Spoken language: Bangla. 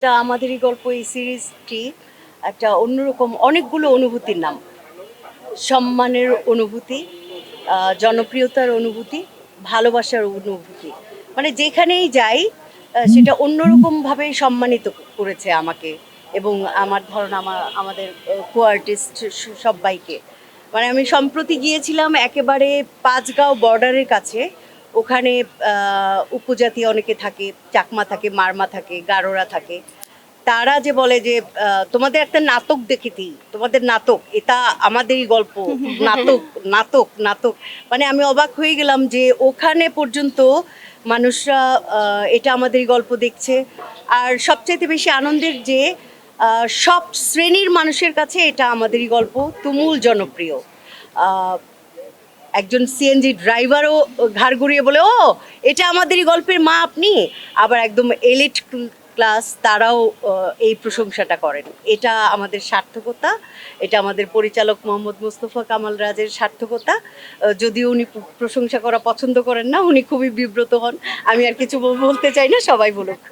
এটা আমাদেরই গল্প এই সিরিজটি একটা অন্যরকম অনেকগুলো অনুভূতির নাম। সম্মানের অনুভূতি, জনপ্রিয়তার অনুভূতি, ভালোবাসার অনুভূতি। মানে যেখানেই যাই সেটা অন্যরকমভাবে সম্মানিত করেছে আমাকে এবং আমার ধারণা আমাদের কো আর্টিস্ট সব্বাইকে। মানে আমি সম্প্রতি গিয়েছিলাম একেবারে পাঁচগাঁও বর্ডারের কাছে। ওখানে উপজাতি অনেকে থাকে, চাকমা থাকে, মারমা থাকে, গারোরা থাকে। তারা যে বলে যে তোমাদের একটা নাটক দেখেছি, তোমাদের নাটক এটা আমাদেরই গল্প, নাটক নাটক নাটক। মানে আমি অবাক হয়ে গেলাম যে ওখানে পর্যন্ত মানুষরা এটা আমাদেরই গল্প দেখছে। আর সবচাইতে বেশি আনন্দের যে সব শ্রেণীর মানুষের কাছে এটা আমাদেরই গল্প তুমুল জনপ্রিয়। আহ, একজন সিএনজি ড্রাইভারও ঘাড় ঘুরিয়ে বলে, ও এটা আমাদেরই গল্পের মা আপনি। আবার একদম এলিট ক্লাস তারাও এই প্রশংসাটা করেন। এটা আমাদের সার্থকতা, এটা আমাদের পরিচালক মোহাম্মদ মোস্তফা কামাল রাজের সার্থকতা। যদিও উনি প্রশংসা করা পছন্দ করেন না, উনি খুবই বিব্রত হন। আমি আর কিছু বলতে চাই না, সবাই বলুক।